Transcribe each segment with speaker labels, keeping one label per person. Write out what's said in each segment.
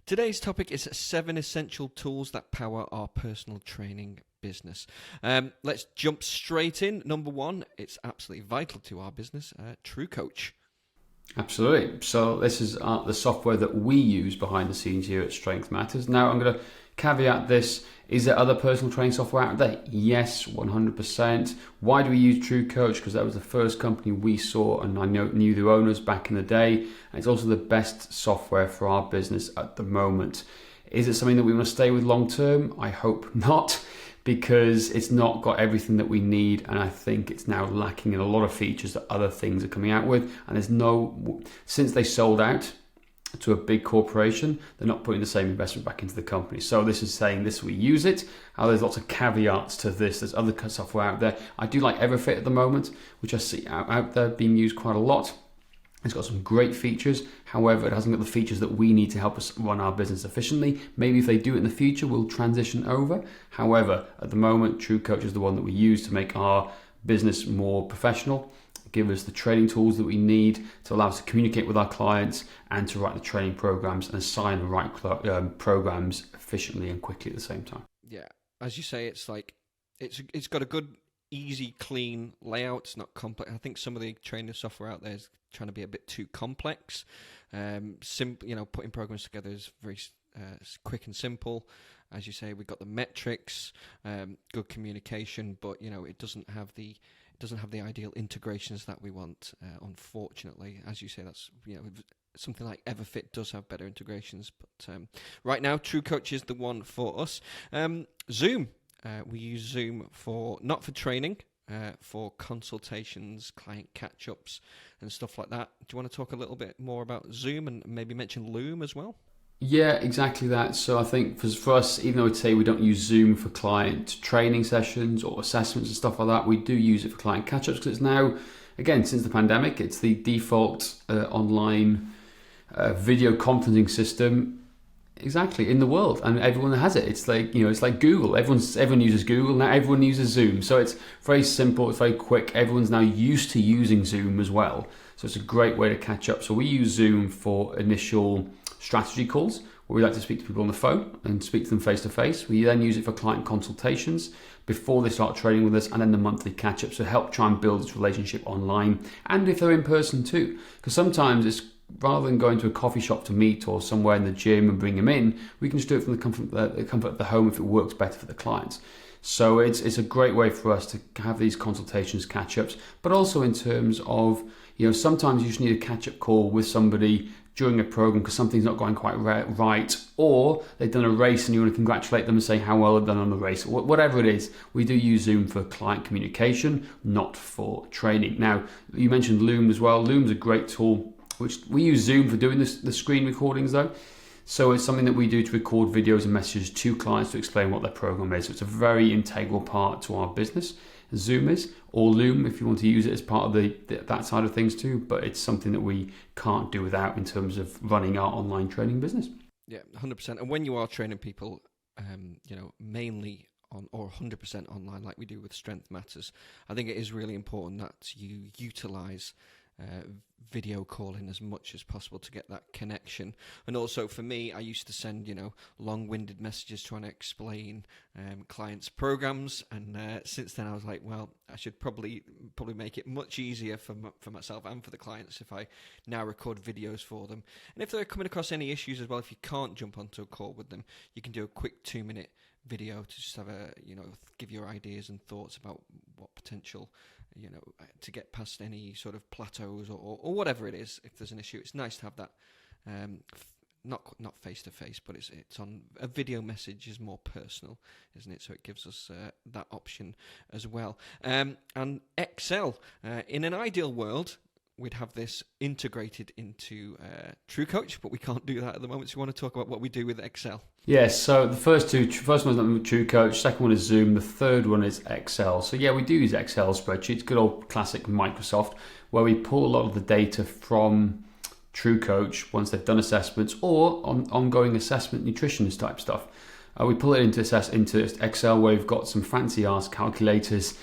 Speaker 1: Today's topic is 7 essential tools that power our personal training business. Let's jump straight in. Number 1, it's absolutely vital to our business, True Coach.
Speaker 2: Absolutely. So this is the software that we use behind the scenes here at Strength Matters. Now I'm going to caveat this. Is there other personal training software out there? Yes, 100%. Why do we use True Coach? Because that was the first company we saw, and I knew the owners back in the day. And it's also the best software for our business at the moment. Is it something that we want to stay with long term? I hope not, because it's not got everything that we need, and I think it's now lacking in a lot of features that other things are coming out with. And since they sold out to a big corporation, they're not putting the same investment back into the company. So this is saying this, we use it. There's lots of caveats to this. There's other software out there. I do like Everfit at the moment, which I see out there being used quite a lot. It's got some great features. However, it hasn't got the features that we need to help us run our business efficiently. Maybe if they do it in the future, we'll transition over. However, at the moment, True Coach is the one that we use to make our business more professional, give us the training tools that we need to allow us to communicate with our clients and to write the training programs and assign the right programs efficiently and quickly at the same time.
Speaker 1: Yeah, as you say, it's got a good, easy, clean layout. It's not complex. I think some of the training software out there is trying to be a bit too complex. Putting programs together is very quick and simple. As you say, we've got the metrics, good communication, but it doesn't have the ideal integrations that we want. Unfortunately, as you say, that's something like Everfit does have better integrations, but right now, True Coach is the one for us. Zoom. We use Zoom not for training, for consultations, client catch-ups, and stuff like that. Do you want to talk a little bit more about Zoom and maybe mention Loom as well?
Speaker 2: Yeah, exactly that. So I think for us, even though we'd say we don't use Zoom for client training sessions or assessments and stuff like that, we do use it for client catch-ups because it's now, again, since the pandemic, it's the default online video conferencing system exactly in the world, and everyone has it. It's like it's like Google. Everyone uses Google now. Everyone uses Zoom. So it's very simple. It's very quick. Everyone's now used to using Zoom as well. So it's a great way to catch up. So we use Zoom for initial strategy calls, where we like to speak to people on the phone and speak to them face to face. We then use it for client consultations before they start training with us, and then the monthly catch up. So help try and build this relationship online, and if they're in person too, because sometimes it's rather than going to a coffee shop to meet or somewhere in the gym and bring them in, we can just do it from the comfort of the home if it works better for the clients. So it's a great way for us to have these consultations, catch-ups, but also in terms of, sometimes you just need a catch-up call with somebody during a program because something's not going quite right, or they've done a race and you want to congratulate them and say how well they've done on the race, or whatever it is. We do use Zoom for client communication, not for training. Now, you mentioned Loom as well. Loom's a great tool, which we use Zoom for doing the screen recordings though. So it's something that we do to record videos and messages to clients to explain what their program is. So it's a very integral part to our business, Zoom is, or Loom if you want to use it as part of that side of things too. But it's something that we can't do without in terms of running our online training business.
Speaker 1: Yeah, 100%. And when you are training people, mainly on or 100% online like we do with Strength Matters, I think it is really important that you utilize video calling as much as possible to get that connection. And also for me, I used to send long-winded messages trying to explain clients' programs, and since then I was like, well, I should probably make it much easier for myself and for the clients if I now record videos for them. And if they're coming across any issues as well, if you can't jump onto a call with them, you can do a quick 2-minute video to just have give your ideas and thoughts about what potential to get past any sort of plateaus or whatever it is. If there's an issue, it's nice to have that not face to face, but it's on a video message is more personal, isn't it? So it gives us that option as well. And Excel, in an ideal world, we'd have this integrated into True Coach, but we can't do that at the moment. So you want to talk about what we do with Excel?
Speaker 2: Yes, so the first one's True Coach, second one is Zoom, the third one is Excel. So yeah, we do use Excel spreadsheets, good old classic Microsoft, where we pull a lot of the data from True Coach once they've done assessments or on ongoing assessment nutritionist type stuff. We pull it into Excel, where we've got some fancy ass calculators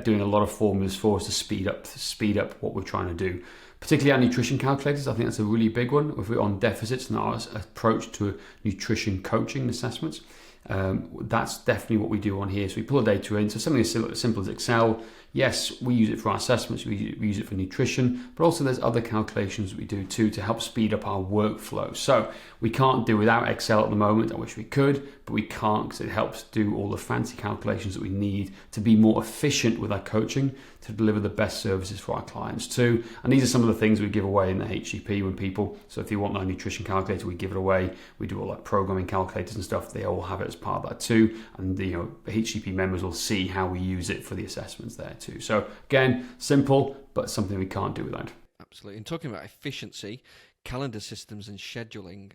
Speaker 2: doing a lot of formulas for us to speed up what we're trying to do. particularly our nutrition calculators. I think that's a really big one. If we're on deficits and our approach to nutrition coaching and assessments, that's definitely what we do on here. So we pull the data in. So something as simple as Excel. Yes, we use it for our assessments, we use it for nutrition, but also there's other calculations we do too to help speed up our workflow. So we can't do without Excel at the moment. I wish we could, but we can't because it helps do all the fancy calculations that we need to be more efficient with our coaching, to deliver the best services for our clients too. And these are some of the things we give away in the HCP when people, so if you want our nutrition calculator, we give it away. We do all like programming calculators and stuff. They all have it as part of that too. And the HCP members will see how we use it for the assessments there too. So again, simple, but something we can't do without.
Speaker 1: Absolutely. And talking about efficiency, calendar systems and scheduling,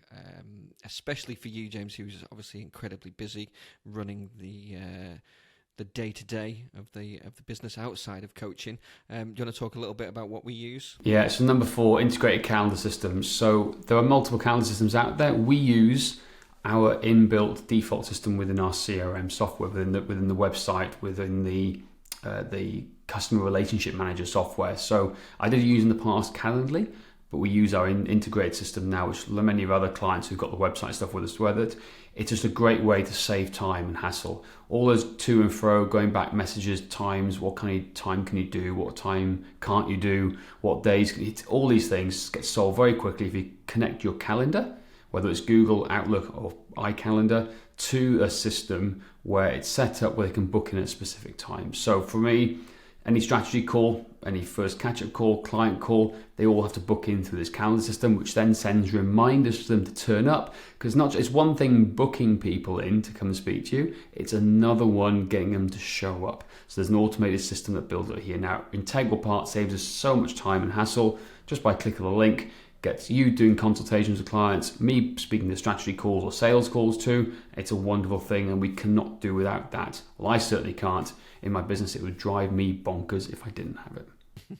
Speaker 1: especially for you, James, who's obviously incredibly busy running the day-to-day of the business outside of coaching. Do you want to talk a little bit about what we use?
Speaker 2: Yeah, so number 4, integrated calendar systems. So there are multiple calendar systems out there. We use our inbuilt default system within our CRM software, within the website, within the customer relationship manager software. So I did use in the past Calendly, but we use our integrated system now, which many of other clients who've got the website stuff with us, whether it's just a great way to save time and hassle. All those to and fro, going back messages, times, what kind of time can you do, what time can't you do, what days can you, all these things get solved very quickly if you connect your calendar, whether it's Google, Outlook or iCalendar, to a system where it's set up where they can book in at specific times. So for me, any strategy call, any first catch-up call, client call, they all have to book in through this calendar system, which then sends reminders for them to turn up. Because it's one thing booking people in to come and speak to you, it's another one getting them to show up. So there's an automated system that builds it here. Now, integral part saves us so much time and hassle just by clicking the link. Gets you doing consultations with clients, me speaking to strategy calls or sales calls too. It's a wonderful thing and we cannot do without that. Well, I certainly can't. In my business, it would drive me bonkers if I didn't have it.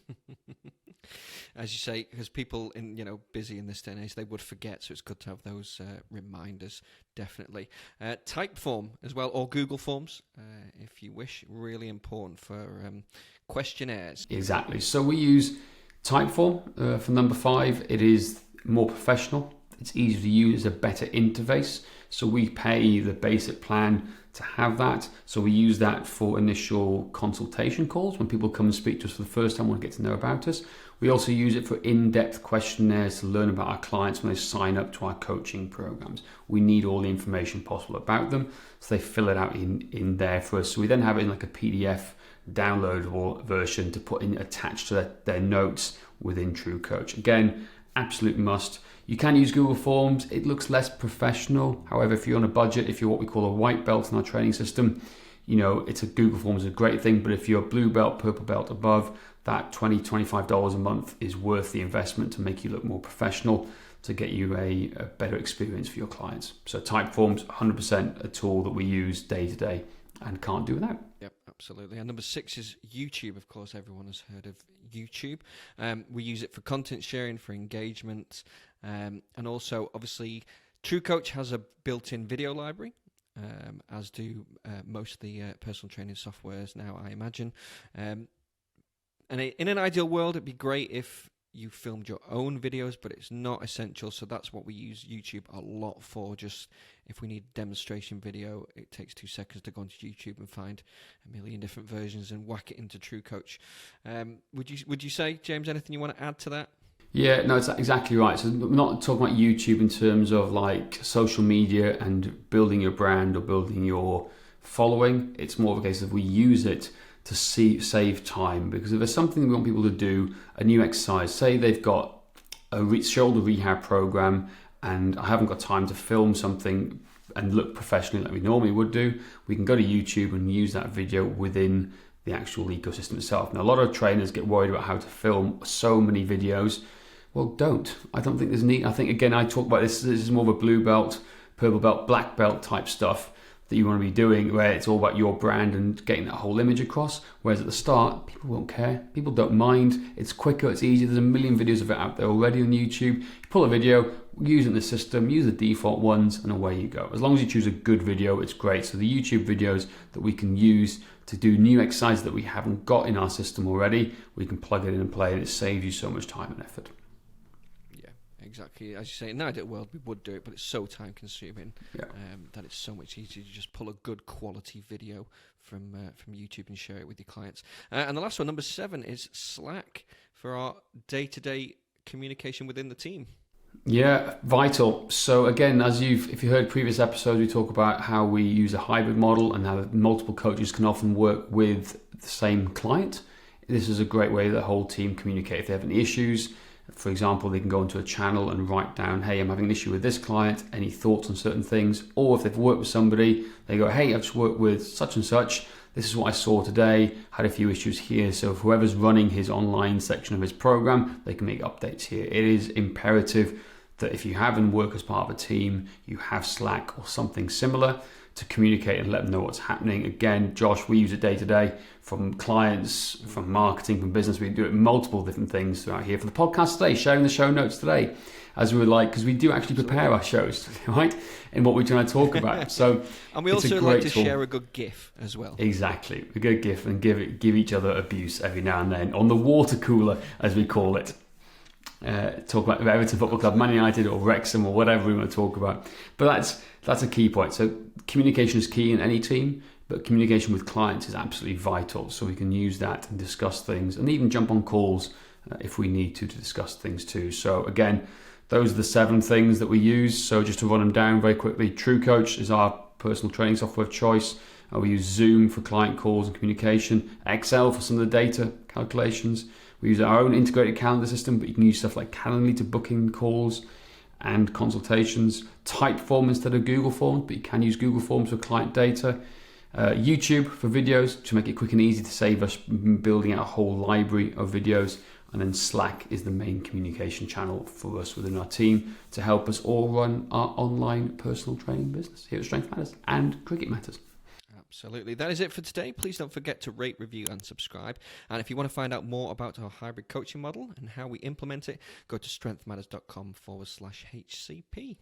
Speaker 1: As you say, because people busy in this day and age, they would forget, so it's good to have those reminders, definitely. Typeform as well, or Google Forms, if you wish, really important for questionnaires.
Speaker 2: Exactly. So we use Typeform for number 5. It is more professional. It's easier to use, a better interface. So we pay the basic plan to have that. So we use that for initial consultation calls when people come and speak to us for the first time, want to get to know about us. We also use it for in-depth questionnaires to learn about our clients when they sign up to our coaching programs. We need all the information possible about them, so they fill it out in there for us. So we then have it in like a PDF downloadable version to put in attached to their notes within TrueCoach. Again, absolute must. You can use Google Forms. It looks less professional. However, if you're on a budget, if you're what we call a white belt in our training system, it's a Google Forms is a great thing. But if you're blue belt, purple belt above, that $20, $25 a month is worth the investment to make you look more professional, to get you a better experience for your clients. So Typeform's 100% a tool that we use day to day and can't do without.
Speaker 1: Yep, absolutely. And number 6 is YouTube. Of course, everyone has heard of YouTube. We use it for content sharing, for engagement, and also, obviously, TrueCoach has a built-in video library, as do most of the personal training softwares now, I imagine. And in an ideal world, it'd be great if you filmed your own videos, but it's not essential. So that's what we use YouTube a lot for. Just if we need demonstration video, it takes 2 seconds to go onto YouTube and find a million different versions and whack it into TrueCoach. Would you say, James, anything you want to add to that?
Speaker 2: Yeah, no, it's exactly right. So we're not talking about YouTube in terms of like social media and building your brand or building your following. It's more of a case of we use it to save time, because if there's something we want people to do, a new exercise, say they've got a shoulder rehab program and I haven't got time to film something and look professionally like we normally would do, we can go to YouTube and use that video within the actual ecosystem itself. Now, a lot of trainers get worried about how to film so many videos. Well, don't. I don't think there's need. I think, again, I talk about this is more of a blue belt, purple belt, black belt type stuff that you want to be doing, where it's all about your brand and getting that whole image across. Whereas at the start, people won't care. People don't mind. It's quicker, it's easier. There's a million videos of it out there already on YouTube. You pull a video, using the system, use the default ones, and away you go. As long as you choose a good video, it's great. So the YouTube videos that we can use to do new exercises that we haven't got in our system already, we can plug it in and play, and it saves you so much time and effort.
Speaker 1: Exactly. As you say, in an ideal world, we would do it, but it's so time consuming that it's so much easier to just pull a good quality video from YouTube and share it with your clients. And the last one, number 7, is Slack for our day-to-day communication within the team.
Speaker 2: Yeah, vital. So again, if you heard previous episodes, we talk about how we use a hybrid model and how multiple coaches can often work with the same client. This is a great way that the whole team communicate. If they have any issues, for example, they can go into a channel and write down, hey, I'm having an issue with this client, any thoughts on certain things? Or if they've worked with somebody, they go, hey, I've just worked with such and such. This is what I saw today, had a few issues here. So if whoever's running his online section of his program, they can make updates here. It is imperative that if you haven't worked as part of a team, you have Slack or something similar to communicate and let them know what's happening. Again, Josh, we use it day to day from clients, from marketing, from business. We do it multiple different things throughout here. For the podcast today, sharing the show notes today, as we would like, because we do actually prepare our shows, right? And what we're trying to talk about. So,
Speaker 1: and we also like to share a good GIF as well.
Speaker 2: Exactly, a good GIF, and give each other abuse every now and then on the water cooler, as we call it. Talk about Everton Football Club, Man United, or Wrexham, or whatever we want to talk about. But that's a key point. So communication is key in any team, but communication with clients is absolutely vital. So we can use that and discuss things, and even jump on calls if we need to discuss things too. So again, those are the 7 things that we use. So just to run them down very quickly, TrueCoach is our personal training software of choice. We use Zoom for client calls and communication, Excel for some of the data calculations. We use our own integrated calendar system, but you can use stuff like Calendly to book in calls and consultations. Typeform instead of Google Forms, but you can use Google Forms for client data. YouTube for videos to make it quick and easy to save us building out a whole library of videos. And then Slack is the main communication channel for us within our team to help us all run our online personal training business here at Strength Matters and Cricket Matters.
Speaker 1: Absolutely. That is it for today. Please don't forget to rate, review, and subscribe. And if you want to find out more about our hybrid coaching model and how we implement it, go to strengthmatters.com/HCP.